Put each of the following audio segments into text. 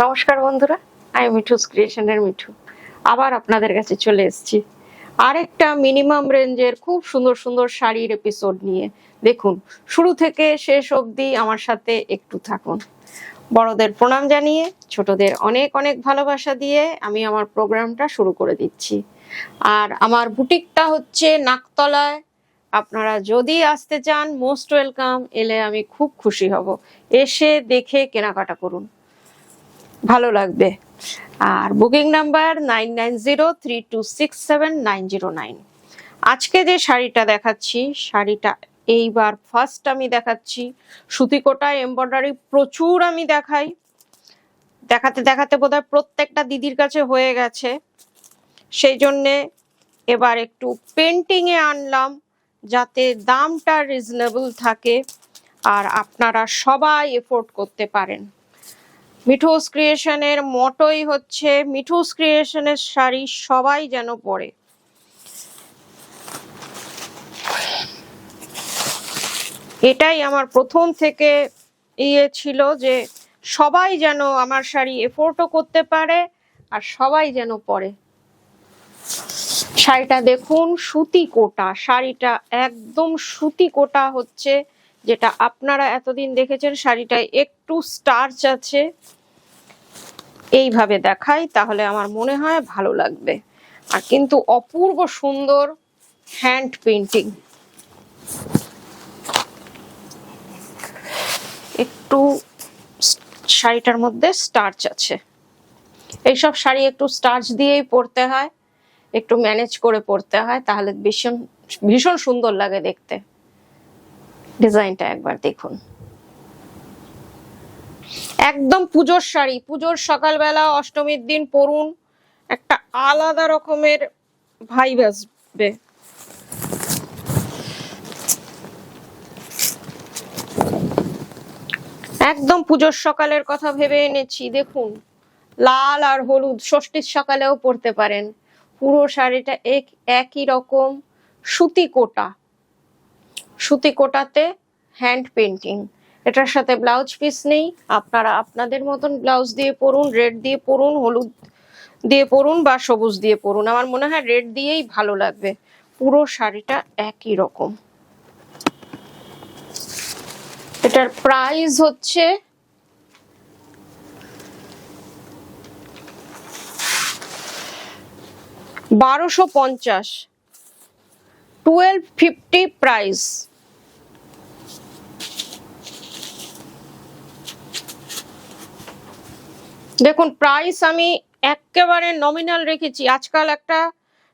নমস্কার বন্ধুরা, আমি মিঠুস ক্রিয়েশনের মিঠু আবার আপনাদের কাছে চলে এসেছি আরেকটা মিনিমাম রেঞ্জের খুব সুন্দর সুন্দর শাড়ির এপিসোড নিয়ে। দেখুন, শুরু থেকে শেষ অবধি আমার সাথে একটু থাকুন। বড়দের প্রণাম জানিয়ে ছোটদের অনেক অনেক ভালোবাসা দিয়ে আমি আমার প্রোগ্রামটা শুরু করে দিচ্ছি। আর আমার বুটিকটা হচ্ছে নাকতলায়। আপনারা যদি আসতে চান মোস্ট ওয়েলকাম, এলে আমি খুব খুশি হব। এসে দেখে কেনাকাটা করুন, ভালো লাগবে। আর বুকিং নাম্বার 9903267909। আজকে যে শাড়িটা দেখাচ্ছি, শাড়িটা এইবার ফার্স্ট আমি দেখাচ্ছি। সুতিকোটা এমব্রয়ডারি প্রচুর আমি দেখাই, দেখাতে দেখাতে বোধহয় প্রত্যেকটা দিদির কাছে হয়ে গেছে। সেই জন্যে এবার একটু পেন্টিংয়ে আনলাম, যাতে দামটা রিজনেবল থাকে আর আপনারা সবাই এফোর্ড করতে পারেন। মিঠুস ক্রিয়েশনের মটোই হচ্ছে মিঠুস ক্রিয়েশনের শাড়ি সবাই যেন পরে। এটাই আমার প্রথম থেকে ছিল যে সবাই যেন আমার শাড়ি এফোর্ডও করতে পারে আর সবাই যেন পরে। শাড়িটা দেখুন, সুতি কোটা। শাড়িটা একদম সুতি কোটা হচ্ছে, যেটা আপনারা এতদিন দেখেছেন। শাড়িটায় একটু স্টার্চ আছে, এইভাবে দেখাই তাহলে আমার মনে হয় ভালো লাগবে। আর কিন্তু অপূর্ব সুন্দর হ্যান্ড পেইন্টিং। একটু শাড়িটার মধ্যে স্টার্চ আছে। এইসব শাড়ি একটু স্টার্চ দিয়েই পরতে হয়, একটু ম্যানেজ করে পরতে হয়, তাহলে ভীষণ ভীষণ সুন্দর লাগে দেখতে। ডিজাইনটা একবার দেখুন, একদম পুজোর শাড়ি। পুজোর সকালবেলা অষ্টমীর দিন পরুন, একটা আলাদা রকমের ভাইব আসবে। একদম পুজোর সকালের কথা ভেবে এনেছি। দেখুন, লাল আর হলুদ ষষ্ঠীর সকালেও পরতে পারেন। পুরো শাড়িটা একই রকম সুতি কোটা, সুতি কোটাতে হ্যান্ড পেইন্টিং। এটার সাথে ব্লাউজ পিস নেই, আপনারা আপনাদের মতন ব্লাউজ দিয়ে পরুন। রেড দিয়ে পরুন, হলুদ দিয়ে পরুন বা সবুজ দিয়ে পরুন। আমার মনে হয় রেড দিয়েই ভালো লাগবে। পুরো শাড়িটা একই রকম। এটার প্রাইস হচ্ছে 1250, 1250 প্রাইস। দেখুন, প্রাইস আমি একেবারে নমিনাল রেখেছি। আজকাল একটা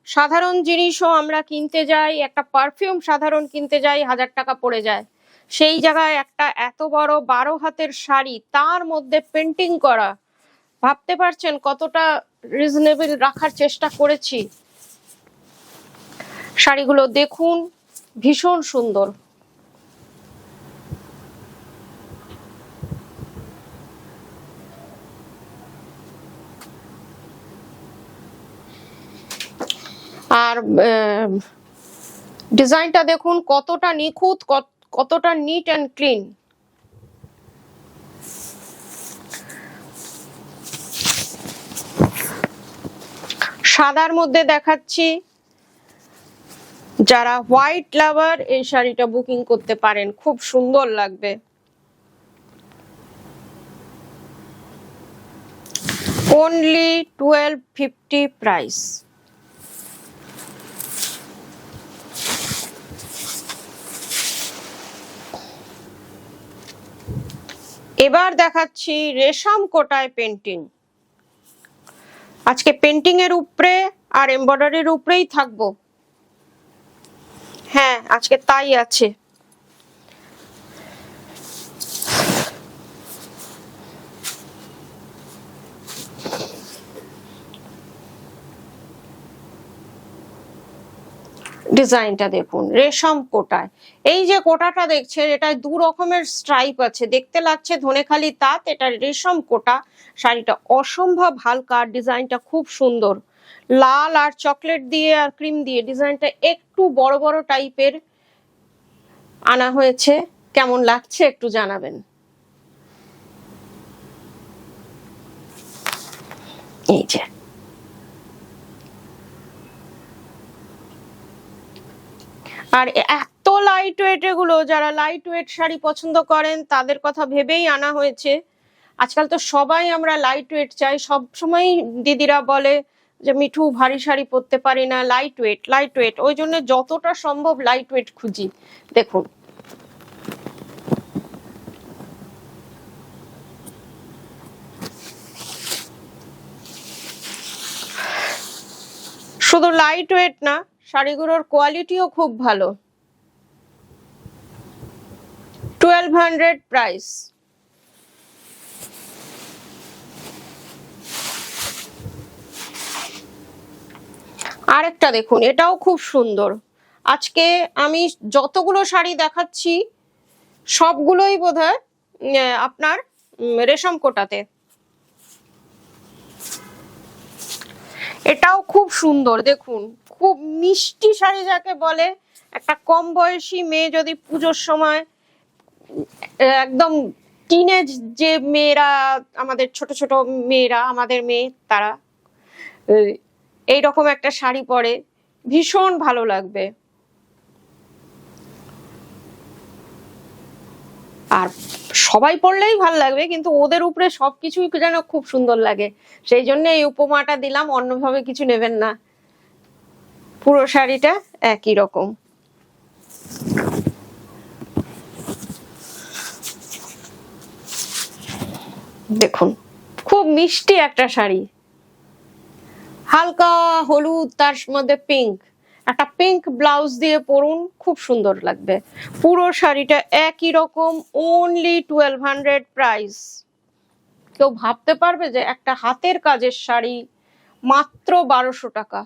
সাধারণ জিনিসও আমরা কিনতে যাই, একটা পারফিউম সাধারণ কিনতে যাই, 1000 টাকা পড়ে যায়। সেই জায়গায় একটা এত বড় 12 হাতের শাড়ি, তার মধ্যে পেন্টিং করা, ভাবতে পারছেন কতটা রিজনেবল রাখার চেষ্টা করেছি। শাড়িগুলো দেখুন, ভীষণ সুন্দর। আর ডিজাইনটা দেখুন কতটা নিখুঁত, কতটা নিট অ্যান্ড ক্লিন। সাদার মধ্যে দেখাচ্ছি, যারা হোয়াইট লাভার এই শাড়িটা বুকিং করতে পারেন, খুব সুন্দর লাগবে। Only 1250 price. এবার দেখাচ্ছি রেশম কোটায় পেন্টিং। আজকে পেন্টিং এর উপরে আর এমব্রয়ডারির উপরেই থাকবো। হ্যাঁ, আজকে তাই আছে। ডিজাইনটা দেখুন, রেশম কোটায়। এই যে কোটাটা দেখছেন, এটায় দু রকমের স্ট্রাইপ আছে, দেখতে লাগছে ধনেখালি তাঁত। এটা রেশম কোটা। শাড়িটা অসম্ভব হালকা, ডিজাইনটা খুব সুন্দর। লাল আর চকলেট দিয়ে আর ক্রিম দিয়ে ডিজাইনটা একটু বড় বড় টাইপের আনা হয়েছে। কেমন লাগছে একটু জানাবেন। এই যে আর এত লাইট ওয়েট, এগুলো যারা লাইট ওয়েট শাড়ি পছন্দ করেন তাদের কথা ভেবেই আনা হয়েছে। আজকাল তো সবাই আমরা লাইট ওয়েট চাই, সব সময় দিদিরা বলে যে মিঠু ভারী শাড়ি পরতে পারি না, লাইট ওয়েট লাইট ওয়েট, ওই জন্য যতটা সম্ভব লাইট ওয়েট খুঁজি। দেখুন শুধু লাইট ওয়েট না, শাড়িগুলোর কোয়ালিটিও খুব ভালো। 1200 প্রাইস। আরেকটা দেখুন, এটাও খুব সুন্দর। আজকে আমি যতগুলো শাড়ি দেখাচ্ছি সবগুলোই বোধহয় আপনার রেশম কোটাতে। এটাও খুব সুন্দর, দেখুন খুব মিষ্টি শাড়ি যাকে বলে। একটা কম বয়সী মেয়ে যদি পুজোর সময় একদম টিনেজ যে মেয়েরা, আমাদের ছোট ছোট মেয়েরা, আমাদের মেয়ে, তারা এইরকম একটা শাড়ি পরে ভীষণ ভালো লাগবে। আর সবাই পরলেই ভালো লাগবে, কিন্তু ওদের উপরে সবকিছুই যেন খুব সুন্দর লাগে, সেই জন্য এই উপমাটা দিলাম, অন্যভাবে কিছু নেবেন না। পুরো শাড়িটা একই রকম। দেখুন খুব মিষ্টি একটা শাড়ি, হালকা হলুদ, তার মধ্যে পিঙ্ক, একটা পিঙ্ক ব্লাউজ দিয়ে পরুন, খুব সুন্দর লাগবে। পুরো শাড়িটা একই রকম, অনলি 1200 প্রাইস। কেউ ভাবতে পারবে যে একটা হাতের কাজের শাড়ি মাত্র 1200 টাকা?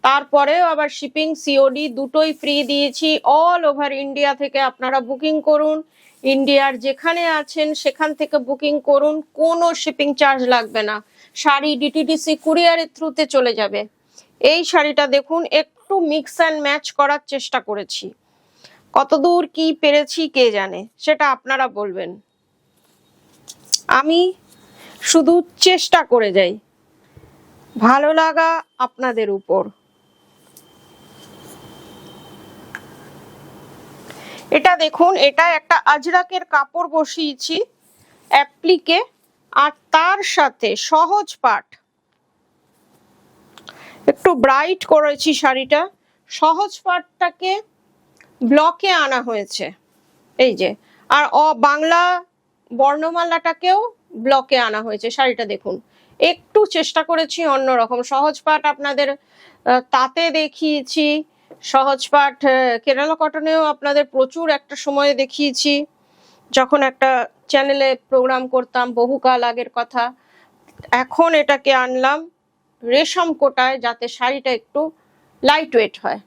তারপরেও আবার শিপিং সিওডি দুটোই ফ্রি দিয়েছি। অল ওভার ইন্ডিয়া থেকে আপনারা বুকিং করুন, ইন্ডিয়ার যেখানে আছেন সেখান থেকে বুকিং করুন, কোনো শিপিং চার্জ লাগবে না। শাড়ি ডিটিডিসি কুরিয়ারের থ্রুতে চলে যাবে। এই শাড়িটা দেখুন, একটু মিক্স অ্যান্ড ম্যাচ করার চেষ্টা করেছি, কতদূর কি পেরেছি কে জানে, সেটা আপনারা বলবেন। আমি শুধু চেষ্টা করে যাই, ভালো লাগা আপনাদের উপর। এটা দেখুন, এটা একটা আজরাকের কাপড় বসিয়েছি অ্যাপ্লিকে, আর তার সাথে সহজ পাট, একটু ব্রাইট করেছি শাড়িটা। সহজ পাটটাকে ব্লকে আনা হয়েছে, এই যে, আর বাংলা বর্ণমালাটাকেও ব্লকে আনা হয়েছে। শাড়িটা দেখুন, একটু চেষ্টা করেছি অন্যরকম। সহজ পাট আপনাদের তাতে দেখিয়েছি, সহজ পাট কেরালা কটনেও আপনাদের প্রচুর একটা সময় দেখিয়েছি, যখন একটা চ্যানেলে প্রোগ্রাম করতাম বহুকাল আগের কথা। এখন এটাকে আনলাম রেশম কোটায়, যাতে শাড়িটা একটু লাইট ওয়েট হয়।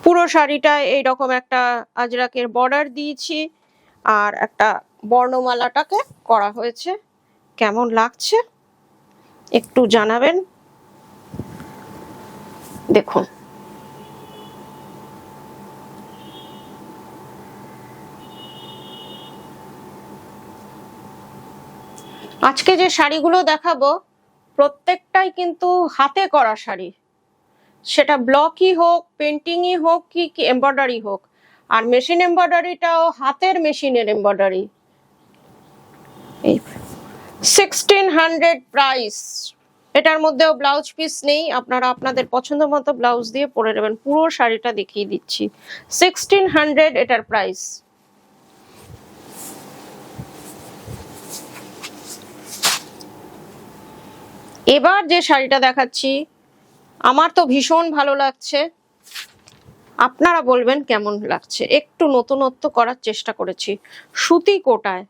পুরো শাড়িটায় এইরকম একটা আজরাকের বর্ডার দিয়েছি, আর একটা বর্ণমালাটাকে করা হয়েছে। কেমন লাগছে একটু জানাবেন। দেখুন আজকে যে শাড়িগুলো দেখাবো প্রত্যেকটাই কিন্তু হাতে করা শাড়ি, সেটা ব্লকই হোক, পেন্টিংই হোক, কি এমব্রয়ডারি হোক। আর মেশিন এমব্রয়ডারিটাও হাতের মেশিনের এমব্রয়ডারি। 1600 প্রাইস। এটার মধ্যেও ব্লাউজ পিস নেই, আপনারা আপনাদের পছন্দ মতো ব্লাউজ দিয়ে পরে নেবেন। পুরো শাড়িটা দেখিয়ে দিচ্ছি, 1600 এটার প্রাইস। এবার যে শাড়িটা দেখাচ্ছি আমার তো ভীষণ ভালো লাগছে, আপনারা বলবেন কেমন লাগছে। একটু নতুনত্ব করার চেষ্টা করেছি, সুতি কোটায়,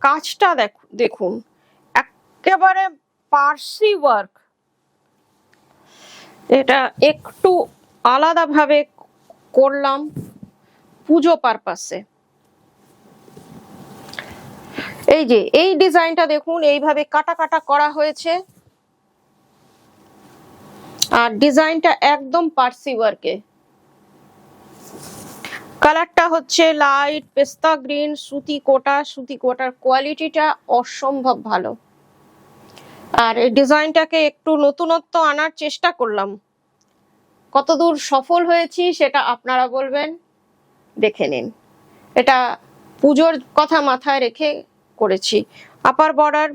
কাজটা দেখুন একেবারে পার্সি ওয়ার্ক। এটা একটু আলাদাভাবে করলাম পুজো পারপাসে। এই যে এই ডিজাইনটা দেখুন, এইভাবে কাটা কাটা করা হয়েছে, আর ডিজাইনটা একদম পার্সি ওয়ার্কে। কালারটা হচ্ছে লাইট পেস্তা গ্রিন, সুতি কোটা, সুতি কোটার কোয়ালিটিটা অসম্ভব ভালো। আর এই ডিজাইনটাকে একটু নতুনত্ব আনার চেষ্টা করলাম, কতদূর সফল হয়েছি সেটা আপনারা বলবেন, দেখে নিন। এটা পুজোর কথা মাথায় রেখে করেছি। আপার বর্ডার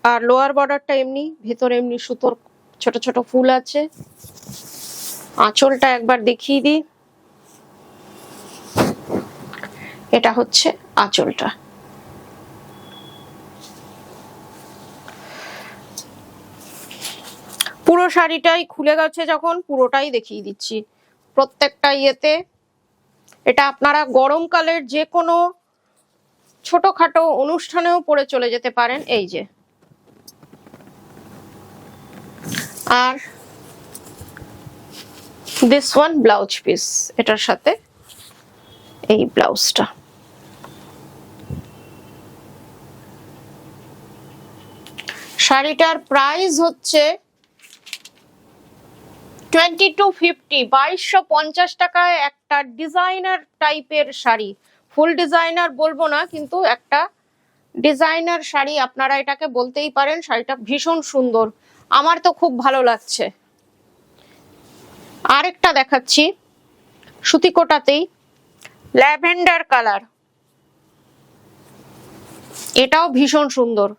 আর লোয়ার বর্ডারটা এমনি, ভেতরে এমনি সুতোর ছোট ছোট ফুল আছে। আঁচলটা একবার দেখিয়ে দিই, এটা হচ্ছে আঁচলটা। পুরো শাড়িটাই খুলে গেছে যখন, পুরোটাই দেখিয়ে দিচ্ছি প্রত্যেকটা ইয়েতে। এটা আপনারা গরমকালের যে কোনো ছোটখাটো অনুষ্ঠানেও পরে চলে যেতে পারেন। এই যে, আর দিস ওয়ান ব্লাউজ পিস, এটার সাথে এই ব্লাউজটা। শাড়িটার প্রাইস হচ্ছে 2250, 2250 টাকায় একটা ডিজাইনার টাইপের শাড়ি। ফুল ডিজাইনার বলবো না, কিন্তু একটা ডিজাইনার শাড়ি আপনারা এটাকে বলতেই পারেন। শাড়িটা ভীষণ সুন্দর, আমার তো খুব ভালো লাগছে। আরেকটা দেখাচ্ছি সুতি কোটাতেই, ল্যাভেন্ডার কালার, এটাও ভীষণ সুন্দর।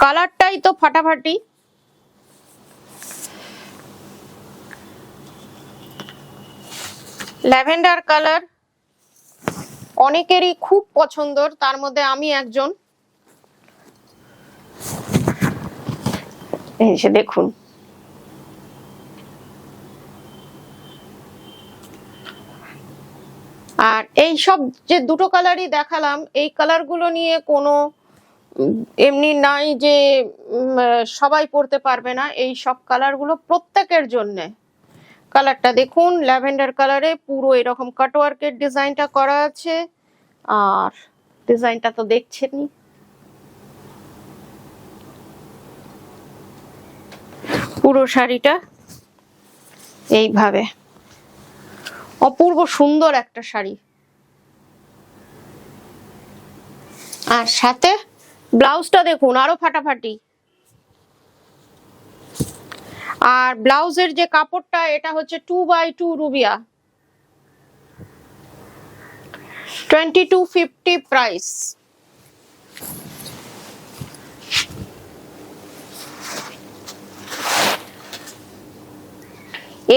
কালারটাই তো ফাটাফাটি। ল্যাভেন্ডার কালার অনেকেরই খুব পছন্দর, তার মধ্যে আমি একজন। এই যে দেখুন, আর এই সব যে দুটো কালারই দেখালাম, এই কালারগুলো নিয়ে কোনো এমনি নাই যে সবাই পরতে পারবে না। এই সব কালারগুলো প্রত্যেকের জন্যে। কালারটা দেখুন, ল্যাভেন্ডার কালারে পুরো এরকম কাটওয়ার্কের ডিজাইনটা করা আছে। আর ডিজাইনটা তো দেখছেনই, পুরো শাড়িটা এইভাবে অপূর্ব সুন্দর একটা শাড়ি। আর সাথে ব্লাউজটা দেখুন, আরো ফাটাফাটি। আর ব্লাউজের যে কাপড়টা, এটা হচ্ছে 2x2 রুবিয়া, 2250 প্রাইস।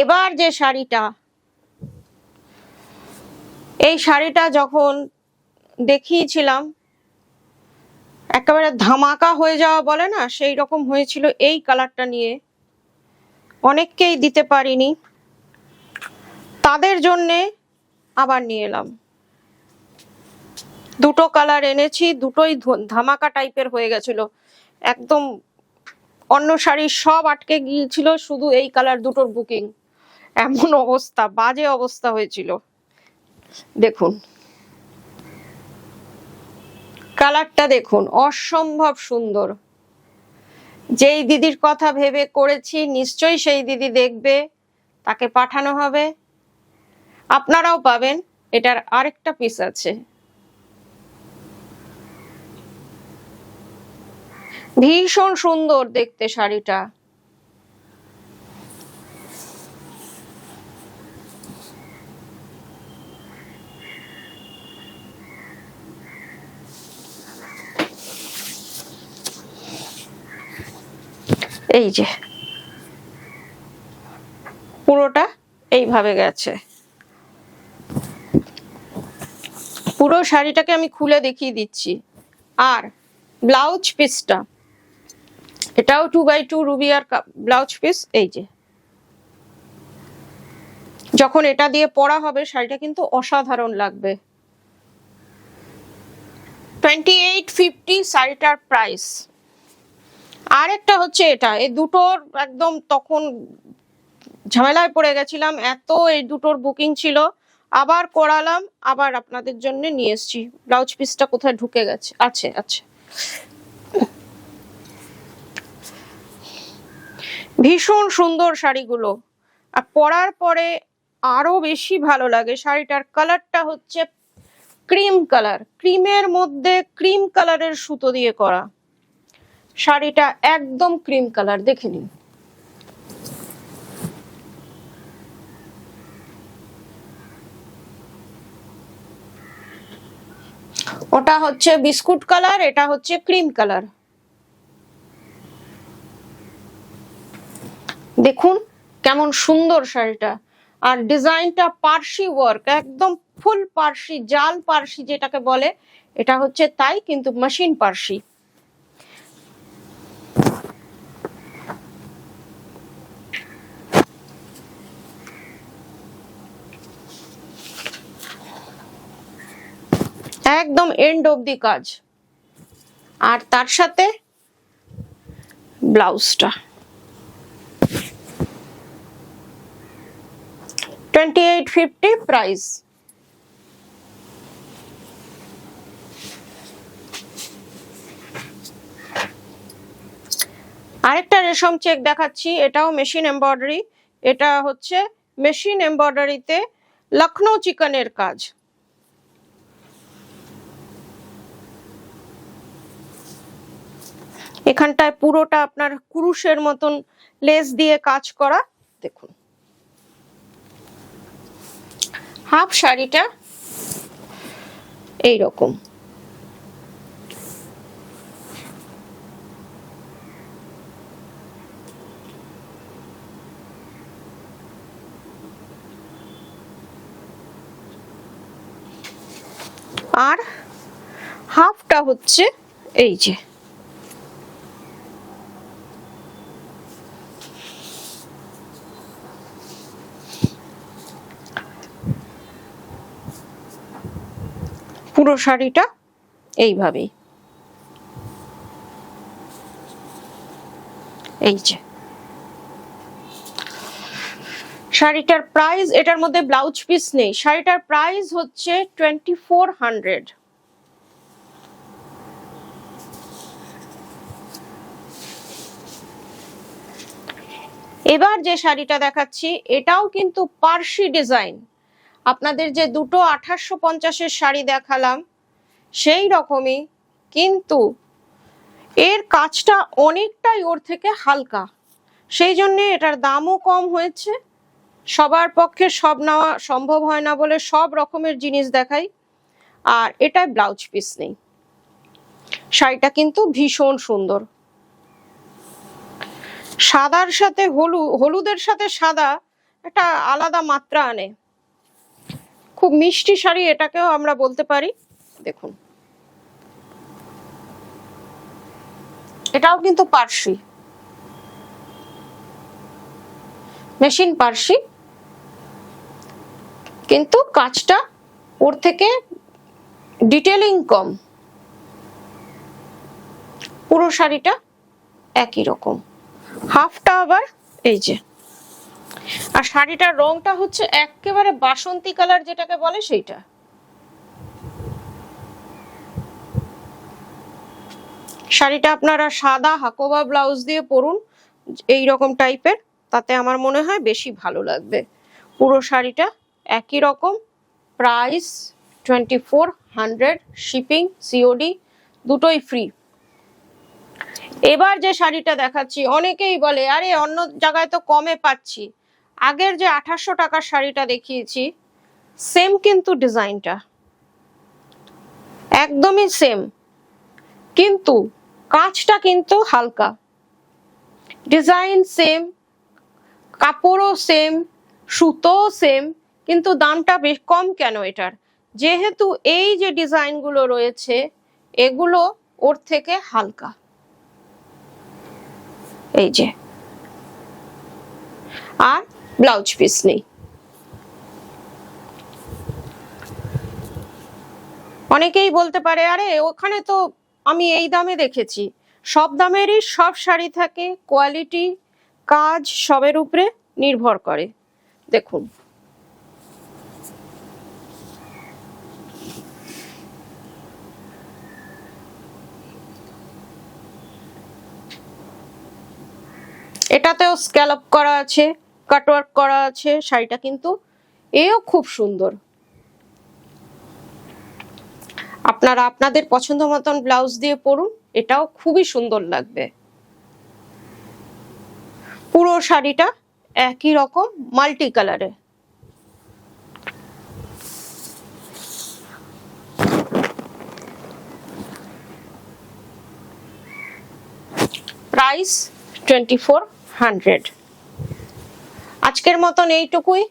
এবার যে শাড়িটা, এই শাড়িটা যখন দেখিয়েছিলাম একেবারে ধামাকা হয়ে যাওয়া বলে না, সেই রকম হয়েছিল এই কালারটা নিয়ে। অনেককেই দিতে পারিনি, তাদের জন্যে আবার নিয়ে এলাম। দুটো কালার এনেছি, দুটোই ধামাকা টাইপের হয়ে গেছিল। একদম অন্য শাড়ি সব আটকে গিয়েছিল, শুধু এই কালার দুটোর বুকিং। এমন অবস্থা, বাজে অবস্থা হয়েছিল। দেখুন কালারটা দেখুন, অসম্ভব সুন্দর। যেই দিদির কথা ভেবে করেছি, নিশ্চয়ই সেই দিদি দেখবে, তাকে পাঠানো হবে। আপনারাও পাবেন। এটার আরেকটা পিস আছে, ভীষণ সুন্দর দেখতে শাড়িটা। এই যে পুরোটা এইভাবে গেছে। পুরো শাড়িটাকে আমি খুলে দেখিয়ে দিচ্ছি। আর ব্লাউজ পিসটা, এটাও 2x2 রুবিয়ার ব্লাউজ পিস। এই যে, যখন এটা দিয়ে পরা হবে শাড়িটা কিন্তু অসাধারণ লাগবে। 2850 শাড়িটার প্রাইস। আর একটা হচ্ছে এটা, এই দুটোর একদম তখন ঝামেলায় পড়ে গেছিলাম, এত এই দুটোর বুকিং ছিল। আবার করালাম, আবার আপনাদের জন্য নিয়ে এসেছি। ব্লাউজ পিসটা কোথায় ঢুকে গেছে, আছে আছে। ভীষণ সুন্দর শাড়িগুলো, আর পরার পরে আরো বেশি ভালো লাগে। শাড়িটার কালারটা হচ্ছে ক্রিম কালার, ক্রিমের মধ্যে ক্রিম কালারের সুতো দিয়ে করা। শাড়িটা একদম ক্রিম কালার, দেখে নিন। ওটা হচ্ছে বিস্কুট কালার, এটা হচ্ছে ক্রিম কালার। দেখুন কেমন সুন্দর শাড়িটা। আর ডিজাইনটা পার্সি ওয়ার্ক, একদম ফুল পার্সি, জাল পার্সি যেটাকে বলে, এটা হচ্ছে তাই, কিন্তু মেশিন পার্সি। একদম এন্ড অবধি কাজ। আর তার সাথে ব্লাউজটা 2850 প্রাইস। আরেকটা রেশম চেক দেখাচ্ছি, এটাও মেশিন এমব্রয়ডারি। এটা হচ্ছে মেশিন এমব্রয়ডারিতে লখনৌ চিকনের কাজ। এখানটায় পুরোটা আপনার কুরুশের মতন লেস দিয়ে কাজ করা। দেখুন হাফ শাড়িটা এইরকম। আর হাফটা হচ্ছে এই যে পুরো শাড়িটা এইভাবেই। এই যে শাড়িটার প্রাইস, এটার মধ্যে ব্লাউজ পিস নেই, শাড়িটার প্রাইস হচ্ছে 2400। এবার যে শাড়িটা দেখাচ্ছি এটাও কিন্তু পার্সি ডিজাইন। আপনাদের যে দুটো 2850-এর শাড়ি দেখালাম সেই রকমই, কিন্তু এর কাজটা অনেকটাই ওর থেকে হালকা, সেই জন্য এটার দামও কম হয়েছে। সবার পক্ষে সব নেওয়া সম্ভব হয় না বলে সব রকমের জিনিস দেখাই। আর এটায় ব্লাউজ পিস নেই। শাড়িটা কিন্তু ভীষণ সুন্দর, সাদার সাথে হলুদের সাথে সাদা একটা আলাদা মাত্রা আনে। খুব মিষ্টি শাড়ি এটাকেও আমরা বলতে পারি। দেখুন এটাও কিন্তু পার্সি, মেশিন পার্সি, কিন্তু কাজটা ওর থেকে ডিটেলিং কম। পুরো শাড়িটা একই রকম, হাফটা আবার এই যে। আর শাড়িটার রংটা হচ্ছে একেবারে বাসন্তী কালার যেটাকে বলে সেইটা। শাড়িটা আপনারা সাদা হাকোবা ব্লাউজ দিয়ে পরুন এই রকম টাইপের, তাতে আমার মনে হয় বেশি ভালো লাগবে। পুরো শাড়িটা একই রকম, প্রাইস 2400, শিপিং সিওডি দুটোই ফ্রি। এবার যে শাড়িটা দেখাচ্ছি অনেকেই বলে আরে অন্য জায়গায় তো কমে পাচ্ছি। আগের যে 2800 টাকার শাড়িটা দেখিয়েছি সেম কিন্তু ডিজাইনটা একদমই সেম, কিন্তু কাজটা কিন্তু হালকা, ডিজাইন সেম, কাপড়ও সেম, সুতো সেম, কিন্তু দামটা বেশ কম কেন এটার? যেহেতু এই যে ডিজাইনগুলো রয়েছে এগুলো ওর থেকে হালকা। এই যে, আর ব্লাউজ পিস নেই। অনেকেই বলতে পারে আরে ওখানে তো আমি এই দামে দেখেছি। সব দামেরই সব শাড়ি থাকে, কোয়ালিটি কাজ সবের উপরে নির্ভর করে। দেখুন এটাতেও স্ক্যালপ করা আছে, কাটওয়ার্ক করা আছে। শাড়িটা কিন্তু এও খুব সুন্দর। আপনারা আপনাদের পছন্দ মতন ব্লাউজ দিয়ে পরুন, এটাও খুবই সুন্দর লাগবে। পুরো শাড়িটা একই রকম মাল্টি কালারে। প্রাইস 2400। আজকের মতন এইটুকুই।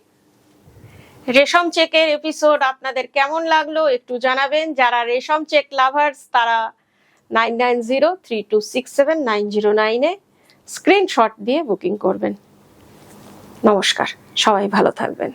রেশম চেকের এপিসোড আপনাদের কেমন লাগলো একটু জানাবেন। যারা রেশম চেক লাভার্স তারা 9903267909 স্ক্রিনশট দিয়ে বুকিং করবেন। নমস্কার, সবাই ভালো থাকবেন।